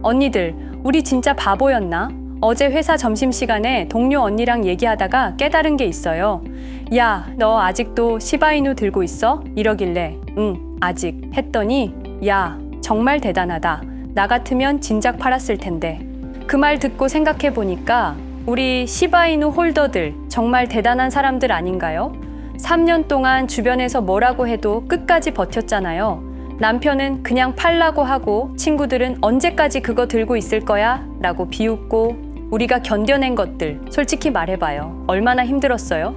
언니들, 우리 진짜 바보였나? 어제 회사 점심시간에 동료 언니랑 얘기하다가 깨달은 게 있어요. 야, 너 아직도 시바이누 들고 있어? 이러길래 응, 아직 했더니 야, 정말 대단하다. 나 같으면 진작 팔았을 텐데. 그 말 듣고 생각해보니까 우리 시바이누 홀더들 정말 대단한 사람들 아닌가요? 3년 동안 주변에서 뭐라고 해도 끝까지 버텼잖아요. 남편은 그냥 팔라고 하고 친구들은 언제까지 그거 들고 있을 거야? 라고 비웃고 우리가 견뎌낸 것들 솔직히 말해봐요. 얼마나 힘들었어요?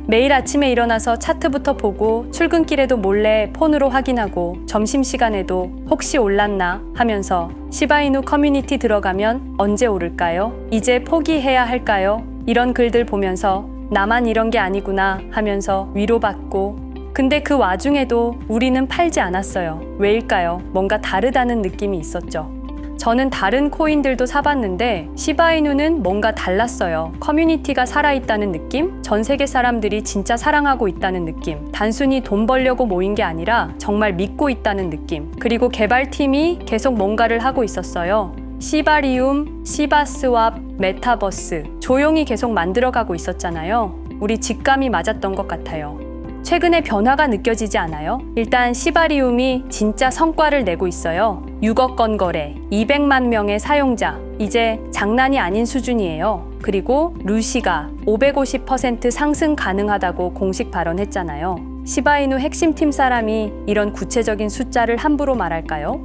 매일 아침에 일어나서 차트부터 보고 출근길에도 몰래 폰으로 확인하고 점심시간에도 혹시 올랐나 하면서 시바이누 커뮤니티 들어가면 언제 오를까요? 이제 포기해야 할까요? 이런 글들 보면서 나만 이런 게 아니구나 하면서 위로받고 근데 그 와중에도 우리는 팔지 않았어요. 왜일까요? 뭔가 다르다는 느낌이 있었죠. 저는 다른 코인들도 사봤는데 시바이누는 뭔가 달랐어요. 커뮤니티가 살아있다는 느낌? 전 세계 사람들이 진짜 사랑하고 있다는 느낌. 단순히 돈 벌려고 모인 게 아니라 정말 믿고 있다는 느낌. 그리고 개발팀이 계속 뭔가를 하고 있었어요. 시바리움, 시바스왑, 메타버스 조용히 계속 만들어가고 있었잖아요. 우리 직감이 맞았던 것 같아요. 최근에 변화가 느껴지지 않아요? 일단 시바리움이 진짜 성과를 내고 있어요. 6억 건 거래, 200만 명의 사용자, 이제 장난이 아닌 수준이에요. 그리고 루시가 550% 상승 가능하다고 공식 발언했잖아요. 시바이누 핵심팀 사람이 이런 구체적인 숫자를 함부로 말할까요?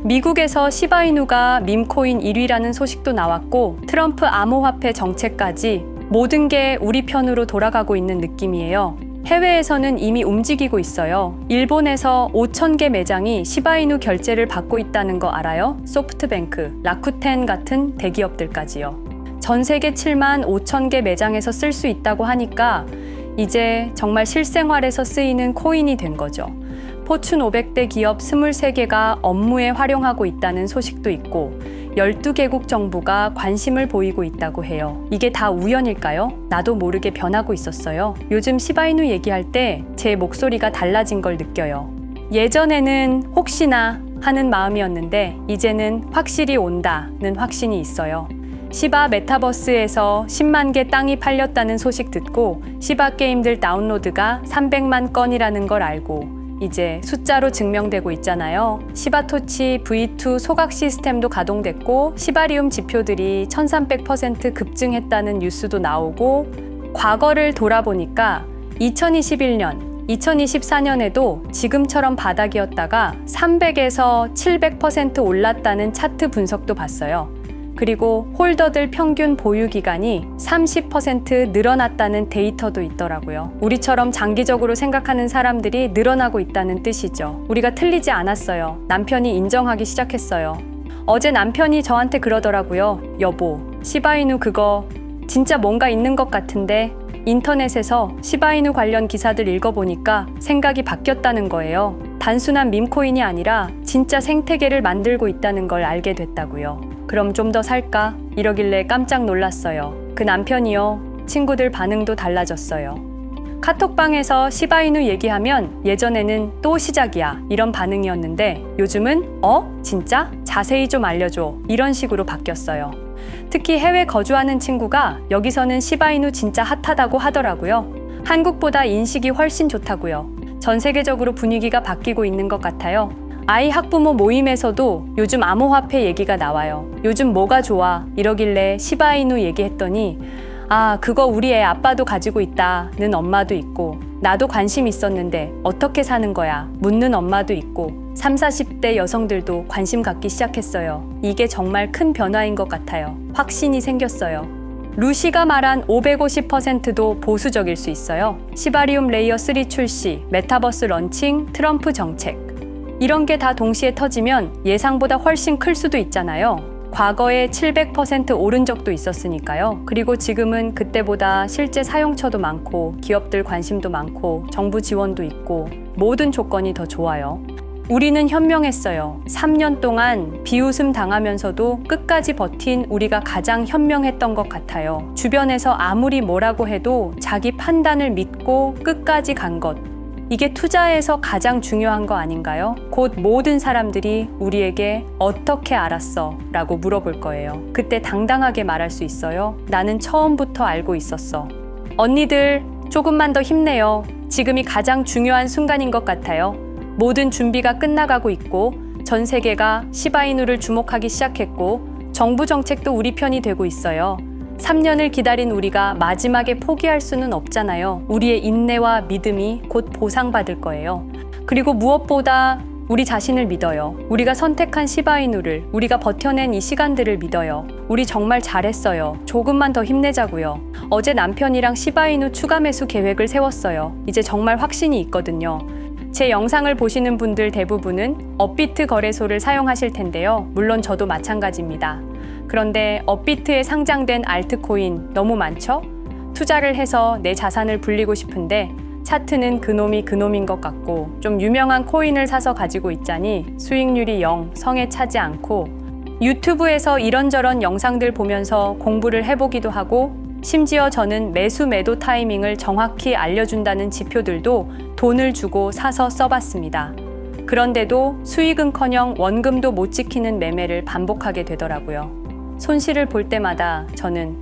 미국에서 시바이누가 밈코인 1위라는 소식도 나왔고 트럼프 암호화폐 정책까지 모든 게 우리 편으로 돌아가고 있는 느낌이에요. 해외에서는 이미 움직이고 있어요. 일본에서 5,000개 매장이 시바이누 결제를 받고 있다는 거 알아요? 소프트뱅크, 라쿠텐 같은 대기업들까지요. 전 세계 7만 5천 개 매장에서 쓸 수 있다고 하니까 이제 정말 실생활에서 쓰이는 코인이 된 거죠. 포춘 500대 기업 23개가 업무에 활용하고 있다는 소식도 있고 12개국 정부가 관심을 보이고 있다고 해요. 이게 다 우연일까요? 나도 모르게 변하고 있었어요. 요즘 시바이누 얘기할 때 제 목소리가 달라진 걸 느껴요. 예전에는 혹시나 하는 마음이었는데 이제는 확실히 온다는 확신이 있어요. 시바 메타버스에서 10만 개 땅이 팔렸다는 소식 듣고 시바 게임들 다운로드가 300만 건이라는 걸 알고 이제 숫자로 증명되고 있잖아요. 시바토치 V2 소각 시스템도 가동됐고 시바리움 지표들이 1300% 급증했다는 뉴스도 나오고 과거를 돌아보니까 2021년, 2024년에도 지금처럼 바닥이었다가 300에서 700% 올랐다는 차트 분석도 봤어요. 그리고 홀더들 평균 보유 기간이 30% 늘어났다는 데이터도 있더라고요. 우리처럼 장기적으로 생각하는 사람들이 늘어나고 있다는 뜻이죠. 우리가 틀리지 않았어요. 남편이 인정하기 시작했어요. 어제 남편이 저한테 그러더라고요. 여보, 시바이누 그거 진짜 뭔가 있는 것 같은데 인터넷에서 시바이누 관련 기사들 읽어보니까 생각이 바뀌었다는 거예요. 단순한 밈코인이 아니라 진짜 생태계를 만들고 있다는 걸 알게 됐다고요. 그럼 좀 더 살까? 이러길래 깜짝 놀랐어요. 그 남편이요. 친구들 반응도 달라졌어요. 카톡방에서 시바이누 얘기하면 예전에는 또 시작이야 이런 반응이었는데 요즘은 진짜? 자세히 좀 알려줘 이런 식으로 바뀌었어요. 특히 해외 거주하는 친구가 여기서는 시바이누 진짜 핫하다고 하더라고요. 한국보다 인식이 훨씬 좋다고요. 전 세계적으로 분위기가 바뀌고 있는 것 같아요. 아이 학부모 모임에서도 요즘 암호화폐 얘기가 나와요. 요즘 뭐가 좋아? 이러길래 시바이누 얘기했더니 그거 우리 애 아빠도 가지고 있다는 엄마도 있고 나도 관심 있었는데 어떻게 사는 거야? 묻는 엄마도 있고 30, 40대 여성들도 관심 갖기 시작했어요. 이게 정말 큰 변화인 것 같아요. 확신이 생겼어요. 루시가 말한 550%도 보수적일 수 있어요. 시바리움 레이어 3 출시, 메타버스 런칭, 트럼프 정책 이런 게 다 동시에 터지면 예상보다 훨씬 클 수도 있잖아요. 과거에 700% 오른 적도 있었으니까요. 그리고 지금은 그때보다 실제 사용처도 많고 기업들 관심도 많고 정부 지원도 있고 모든 조건이 더 좋아요. 우리는 현명했어요. 3년 동안 비웃음 당하면서도 끝까지 버틴 우리가 가장 현명했던 것 같아요. 주변에서 아무리 뭐라고 해도 자기 판단을 믿고 끝까지 간 것. 이게 투자에서 가장 중요한 거 아닌가요? 곧 모든 사람들이 우리에게 어떻게 알았어? 라고 물어볼 거예요. 그때 당당하게 말할 수 있어요. 나는 처음부터 알고 있었어. 언니들, 조금만 더 힘내요. 지금이 가장 중요한 순간인 것 같아요. 모든 준비가 끝나가고 있고, 전 세계가 시바이누를 주목하기 시작했고, 정부 정책도 우리 편이 되고 있어요. 3년을 기다린 우리가 마지막에 포기할 수는 없잖아요. 우리의 인내와 믿음이 곧 보상받을 거예요. 그리고 무엇보다 우리 자신을 믿어요. 우리가 선택한 시바이누를, 우리가 버텨낸 이 시간들을 믿어요. 우리 정말 잘했어요. 조금만 더 힘내자고요. 어제 남편이랑 시바이누 추가 매수 계획을 세웠어요. 이제 정말 확신이 있거든요. 제 영상을 보시는 분들 대부분은 업비트 거래소를 사용하실 텐데요. 물론 저도 마찬가지입니다. 그런데 업비트에 상장된 알트코인 너무 많죠? 투자를 해서 내 자산을 불리고 싶은데 차트는 그놈이 그놈인 것 같고 좀 유명한 코인을 사서 가지고 있자니 수익률이 0, 성에 차지 않고 유튜브에서 이런저런 영상들 보면서 공부를 해보기도 하고 심지어 저는 매수 매도 타이밍을 정확히 알려준다는 지표들도 돈을 주고 사서 써봤습니다. 그런데도 수익은커녕 원금도 못 지키는 매매를 반복하게 되더라고요. 손실을 볼 때마다 저는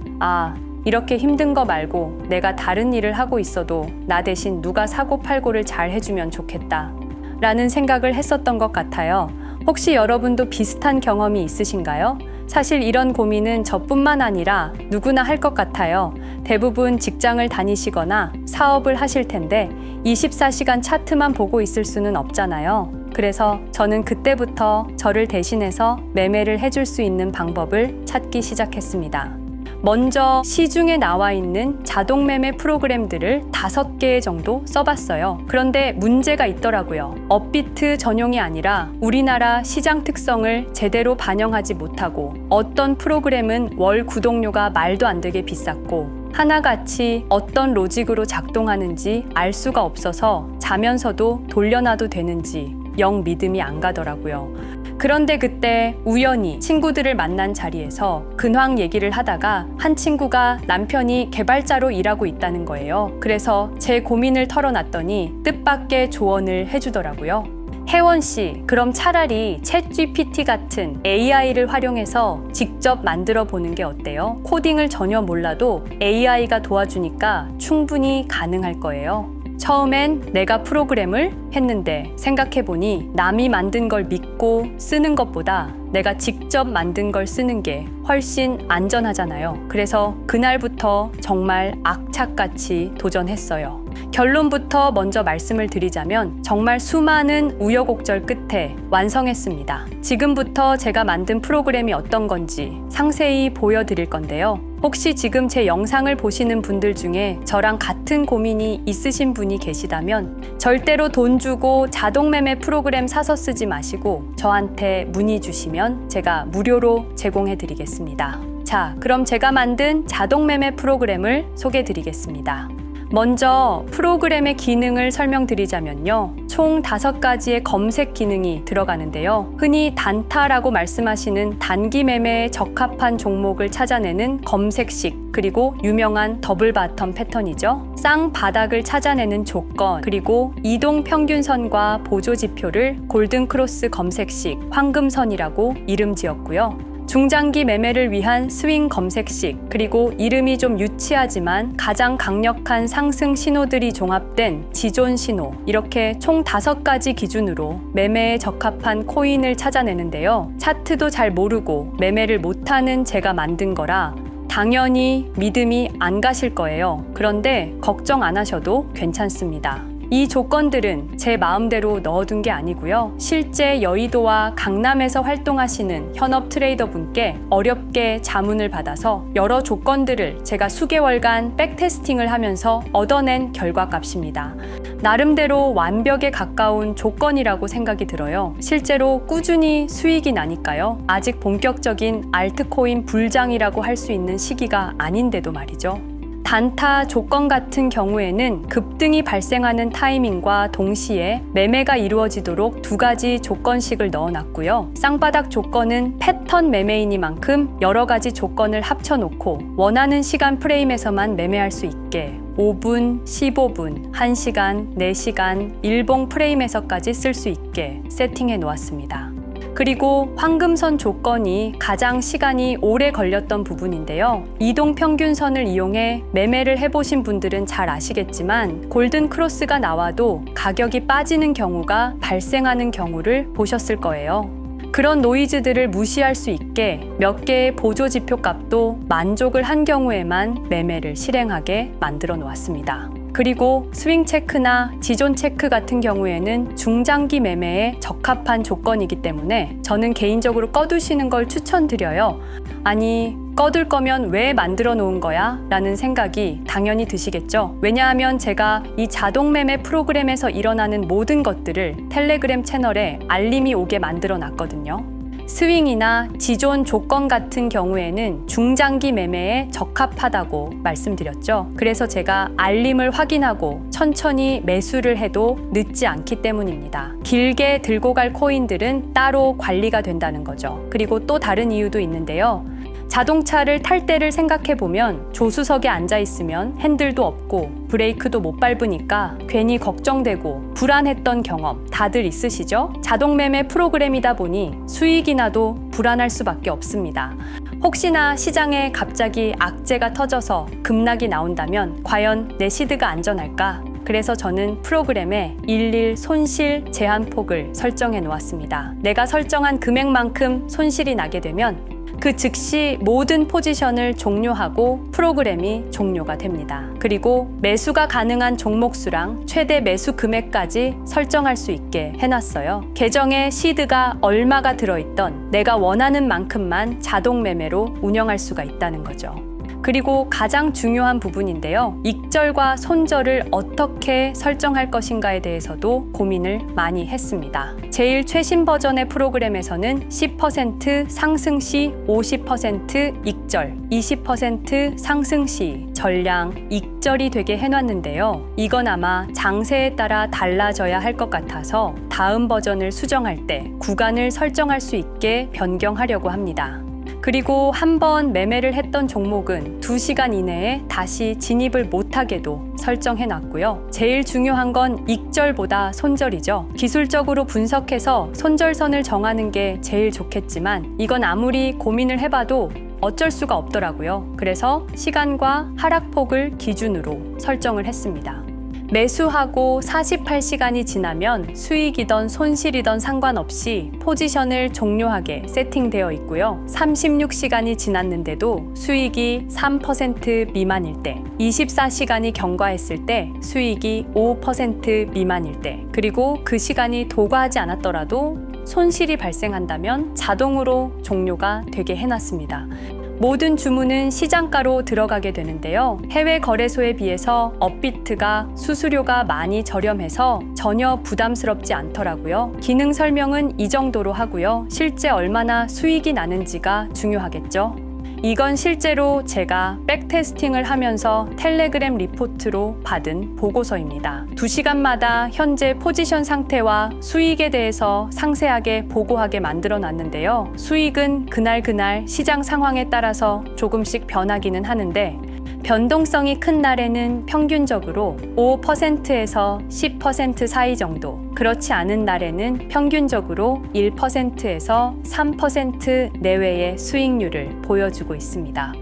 이렇게 힘든 거 말고 내가 다른 일을 하고 있어도 나 대신 누가 사고 팔고를 잘 해주면 좋겠다 라는 생각을 했었던 것 같아요. 혹시 여러분도 비슷한 경험이 있으신가요? 사실 이런 고민은 저뿐만 아니라 누구나 할 것 같아요. 대부분 직장을 다니시거나 사업을 하실 텐데 24시간 차트만 보고 있을 수는 없잖아요. 그래서 저는 그때부터 저를 대신해서 매매를 해줄 수 있는 방법을 찾기 시작했습니다. 먼저 시중에 나와 있는 자동 매매 프로그램들을 5개 정도 써봤어요. 그런데 문제가 있더라고요. 업비트 전용이 아니라 우리나라 시장 특성을 제대로 반영하지 못하고 어떤 프로그램은 월 구독료가 말도 안 되게 비쌌고 하나같이 어떤 로직으로 작동하는지 알 수가 없어서 자면서도 돌려놔도 되는지 영 믿음이 안 가더라고요. 그런데 그때 우연히 친구들을 만난 자리에서 근황 얘기를 하다가 한 친구가 남편이 개발자로 일하고 있다는 거예요. 그래서 제 고민을 털어놨더니 뜻밖의 조언을 해주더라고요. 혜원 씨, 그럼 차라리 챗GPT 같은 AI를 활용해서 직접 만들어 보는 게 어때요? 코딩을 전혀 몰라도 AI가 도와주니까 충분히 가능할 거예요. 처음엔 내가 프로그램을 했는데 생각해보니 남이 만든 걸 믿고 쓰는 것보다 내가 직접 만든 걸 쓰는 게 훨씬 안전하잖아요. 그래서 그날부터 정말 악착같이 도전했어요. 결론부터 먼저 말씀을 드리자면 정말 수많은 우여곡절 끝에 완성했습니다. 지금부터 제가 만든 프로그램이 어떤 건지 상세히 보여드릴 건데요. 혹시 지금 제 영상을 보시는 분들 중에 저랑 같은 고민이 있으신 분이 계시다면 절대로 돈 주고 자동 매매 프로그램 사서 쓰지 마시고 저한테 문의 주시면 제가 무료로 제공해 드리겠습니다. 자, 그럼 제가 만든 자동 매매 프로그램을 소개해 드리겠습니다. 먼저 프로그램의 기능을 설명드리자면요. 총 5가지의 검색 기능이 들어가는데요. 흔히 단타라고 말씀하시는 단기 매매에 적합한 종목을 찾아내는 검색식, 그리고 유명한 더블 바텀 패턴이죠. 쌍바닥을 찾아내는 조건, 그리고 이동 평균선과 보조 지표를 골든 크로스 검색식, 황금선이라고 이름 지었고요. 중장기 매매를 위한 스윙 검색식, 그리고 이름이 좀 유치하지만 가장 강력한 상승 신호들이 종합된 지존 신호, 이렇게 총 5가지 기준으로 매매에 적합한 코인을 찾아내는데요. 차트도 잘 모르고 매매를 못하는 제가 만든 거라 당연히 믿음이 안 가실 거예요. 그런데 걱정 안 하셔도 괜찮습니다. 이 조건들은 제 마음대로 넣어둔 게 아니고요. 실제 여의도와 강남에서 활동하시는 현업 트레이더 분께 어렵게 자문을 받아서 여러 조건들을 제가 수개월간 백테스팅을 하면서 얻어낸 결과값입니다. 나름대로 완벽에 가까운 조건이라고 생각이 들어요. 실제로 꾸준히 수익이 나니까요. 아직 본격적인 알트코인 불장이라고 할 수 있는 시기가 아닌데도 말이죠. 단타 조건 같은 경우에는 급등이 발생하는 타이밍과 동시에 매매가 이루어지도록 2가지 조건식을 넣어놨고요. 쌍바닥 조건은 패턴 매매이니만큼 여러 가지 조건을 합쳐놓고 원하는 시간 프레임에서만 매매할 수 있게, 5분, 15분, 1시간, 4시간, 일봉 프레임에서까지 쓸 수 있게 세팅해 놓았습니다. 그리고 황금선 조건이 가장 시간이 오래 걸렸던 부분인데요. 이동 평균선을 이용해 매매를 해보신 분들은 잘 아시겠지만 골든 크로스가 나와도 가격이 빠지는 경우가 발생하는 경우를 보셨을 거예요. 그런 노이즈들을 무시할 수 있게 몇 개의 보조 지표 값도 만족을 한 경우에만 매매를 실행하게 만들어 놓았습니다. 그리고 스윙 체크나 지존 체크 같은 경우에는 중장기 매매에 적합한 조건이기 때문에 저는 개인적으로 꺼두시는 걸 추천드려요. 아니, 꺼둘 거면 왜 만들어 놓은 거야? 라는 생각이 당연히 드시겠죠. 왜냐하면 제가 이 자동 매매 프로그램에서 일어나는 모든 것들을 텔레그램 채널에 알림이 오게 만들어 놨거든요. 스윙이나 지존 조건 같은 경우에는 중장기 매매에 적합하다고 말씀드렸죠. 그래서 제가 알림을 확인하고 천천히 매수를 해도 늦지 않기 때문입니다. 길게 들고 갈 코인들은 따로 관리가 된다는 거죠. 그리고 또 다른 이유도 있는데요. 자동차를 탈 때를 생각해보면 조수석에 앉아있으면 핸들도 없고 브레이크도 못 밟으니까 괜히 걱정되고 불안했던 경험 다들 있으시죠? 자동 매매 프로그램이다 보니 수익이 나도 불안할 수밖에 없습니다. 혹시나 시장에 갑자기 악재가 터져서 급락이 나온다면 과연 내 시드가 안전할까? 그래서 저는 프로그램에 일일 손실 제한폭을 설정해 놓았습니다. 내가 설정한 금액만큼 손실이 나게 되면 그 즉시 모든 포지션을 종료하고 프로그램이 종료가 됩니다. 그리고 매수가 가능한 종목수랑 최대 매수 금액까지 설정할 수 있게 해놨어요. 계정에 시드가 얼마가 들어있던 내가 원하는 만큼만 자동 매매로 운영할 수가 있다는 거죠. 그리고 가장 중요한 부분인데요. 익절과 손절을 어떻게 설정할 것인가에 대해서도 고민을 많이 했습니다. 제일 최신 버전의 프로그램에서는 10% 상승 시 50% 익절, 20% 상승 시 전량 익절이 되게 해놨는데요. 이건 아마 장세에 따라 달라져야 할 것 같아서 다음 버전을 수정할 때 구간을 설정할 수 있게 변경하려고 합니다. 그리고 한번 매매를 했던 종목은 2시간 이내에 다시 진입을 못하게도 설정해 놨고요. 제일 중요한 건 익절보다 손절이죠. 기술적으로 분석해서 손절선을 정하는 게 제일 좋겠지만 이건 아무리 고민을 해봐도 어쩔 수가 없더라고요. 그래서 시간과 하락폭을 기준으로 설정을 했습니다. 매수하고 48시간이 지나면 수익이던 손실이던 상관없이 포지션을 종료하게 세팅되어 있고요. 36시간이 지났는데도 수익이 3% 미만일 때, 24시간이 경과했을 때 수익이 5% 미만일 때, 그리고 그 시간이 도과하지 않았더라도 손실이 발생한다면 자동으로 종료가 되게 해놨습니다. 모든 주문은 시장가로 들어가게 되는데요. 해외 거래소에 비해서 업비트가 수수료가 많이 저렴해서 전혀 부담스럽지 않더라고요. 기능 설명은 이 정도로 하고요. 실제 얼마나 수익이 나는지가 중요하겠죠. 이건 실제로 제가 백테스팅을 하면서 텔레그램 리포트로 받은 보고서입니다. 2시간마다 현재 포지션 상태와 수익에 대해서 상세하게 보고하게 만들어 놨는데요. 수익은 그날 시장 상황에 따라서 조금씩 변하기는 하는데 변동성이 큰 날에는 평균적으로 5%에서 10% 사이 정도, 그렇지 않은 날에는 평균적으로 1%에서 3% 내외의 수익률을 보여주고 있습니다.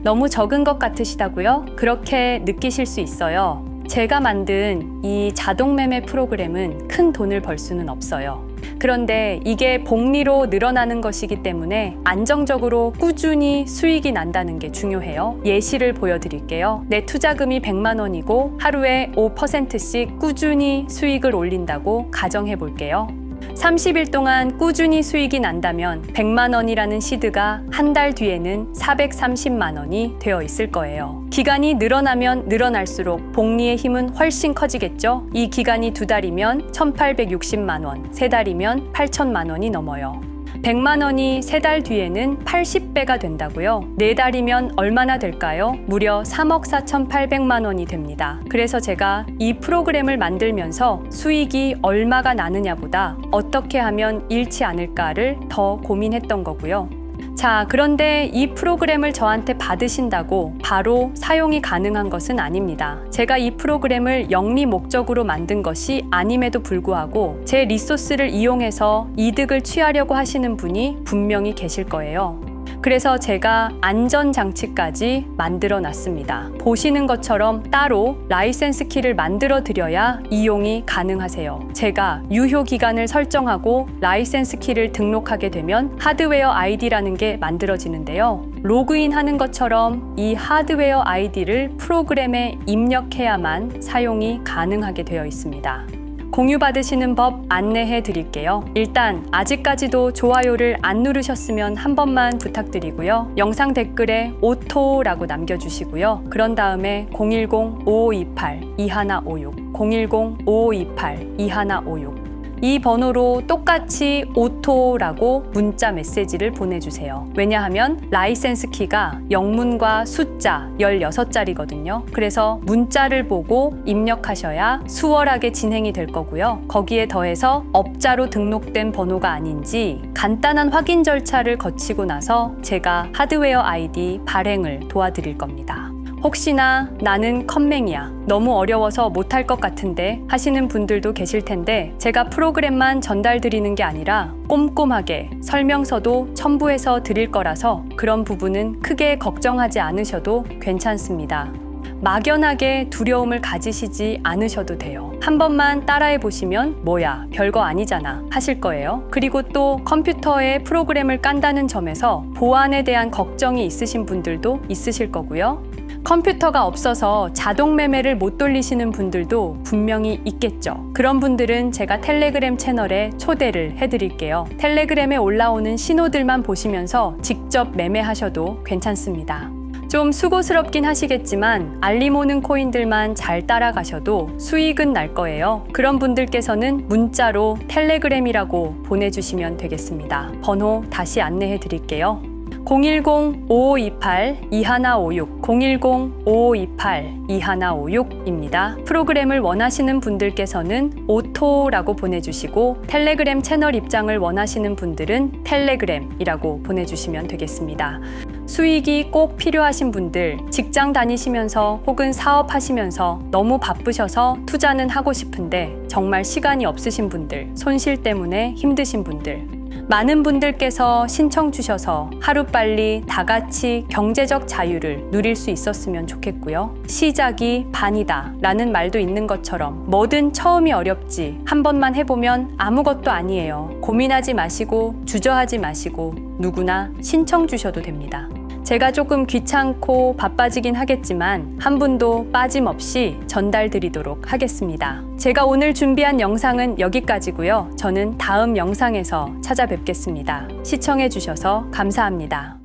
너무 적은 것 같으시다고요? 그렇게 느끼실 수 있어요. 제가 만든 이 자동 매매 프로그램은 큰 돈을 벌 수는 없어요. 그런데 이게 복리로 늘어나는 것이기 때문에 안정적으로 꾸준히 수익이 난다는 게 중요해요. 예시를 보여드릴게요. 내 투자금이 100만 원이고 하루에 5%씩 꾸준히 수익을 올린다고 가정해 볼게요. 30일 동안 꾸준히 수익이 난다면 100만 원이라는 시드가 한 달 뒤에는 430만 원이 되어 있을 거예요. 기간이 늘어나면 늘어날수록 복리의 힘은 훨씬 커지겠죠? 이 기간이 2달이면 1,860만 원, 3달이면 8천만 원이 넘어요. 100만 원이 3달 뒤에는 80배가 된다고요? 4달이면 얼마나 될까요? 무려 3억 4,800만 원이 됩니다. 그래서 제가 이 프로그램을 만들면서 수익이 얼마가 나느냐보다 어떻게 하면 잃지 않을까를 더 고민했던 거고요. 자, 그런데 이 프로그램을 저한테 받으신다고 바로 사용이 가능한 것은 아닙니다. 제가 이 프로그램을 영리 목적으로 만든 것이 아님에도 불구하고 제 리소스를 이용해서 이득을 취하려고 하시는 분이 분명히 계실 거예요. 그래서 제가 안전장치까지 만들어 놨습니다. 보시는 것처럼 따로 라이센스 키를 만들어 드려야 이용이 가능하세요. 제가 유효 기간을 설정하고 라이센스 키를 등록하게 되면 하드웨어 아이디라는 게 만들어지는데요. 로그인 하는 것처럼 이 하드웨어 아이디를 프로그램에 입력해야만 사용이 가능하게 되어 있습니다. 공유받으시는 법 안내해 드릴게요. 일단 아직까지도 좋아요를 안 누르셨으면 한 번만 부탁드리고요. 영상 댓글에 오토라고 남겨주시고요. 그런 다음에 010-5528-2156 010-5528-2156 이 번호로 똑같이 오토라고 문자 메시지를 보내주세요. 왜냐하면 라이센스 키가 영문과 숫자 16자리거든요. 그래서 문자를 보고 입력하셔야 수월하게 진행이 될 거고요. 거기에 더해서 업자로 등록된 번호가 아닌지 간단한 확인 절차를 거치고 나서 제가 하드웨어 아이디 발행을 도와드릴 겁니다. 혹시나 나는 컴맹이야, 너무 어려워서 못할 것 같은데 하시는 분들도 계실 텐데 제가 프로그램만 전달드리는 게 아니라 꼼꼼하게 설명서도 첨부해서 드릴 거라서 그런 부분은 크게 걱정하지 않으셔도 괜찮습니다. 막연하게 두려움을 가지시지 않으셔도 돼요. 한 번만 따라해 보시면 뭐야, 별거 아니잖아 하실 거예요. 그리고 또 컴퓨터에 프로그램을 깐다는 점에서 보안에 대한 걱정이 있으신 분들도 있으실 거고요. 컴퓨터가 없어서 자동 매매를 못 돌리시는 분들도 분명히 있겠죠. 그런 분들은 제가 텔레그램 채널에 초대를 해드릴게요. 텔레그램에 올라오는 신호들만 보시면서 직접 매매하셔도 괜찮습니다. 좀 수고스럽긴 하시겠지만 알림 오는 코인들만 잘 따라가셔도 수익은 날 거예요. 그런 분들께서는 문자로 텔레그램이라고 보내주시면 되겠습니다. 번호 다시 안내해 드릴게요. 010-5528-2156 010-5528-2156입니다. 프로그램을 원하시는 분들께서는 오토라고 보내주시고 텔레그램 채널 입장을 원하시는 분들은 텔레그램이라고 보내주시면 되겠습니다. 수익이 꼭 필요하신 분들, 직장 다니시면서 혹은 사업하시면서 너무 바쁘셔서 투자는 하고 싶은데 정말 시간이 없으신 분들, 손실 때문에 힘드신 분들, 많은 분들께서 신청 주셔서 하루빨리 다 같이 경제적 자유를 누릴 수 있었으면 좋겠고요. 시작이 반이다 라는 말도 있는 것처럼 뭐든 처음이 어렵지 한 번만 해보면 아무것도 아니에요. 고민하지 마시고 주저하지 마시고 누구나 신청 주셔도 됩니다. 제가 조금 귀찮고 바빠지긴 하겠지만 한 분도 빠짐없이 전달드리도록 하겠습니다. 제가 오늘 준비한 영상은 여기까지고요. 저는 다음 영상에서 찾아뵙겠습니다. 시청해주셔서 감사합니다.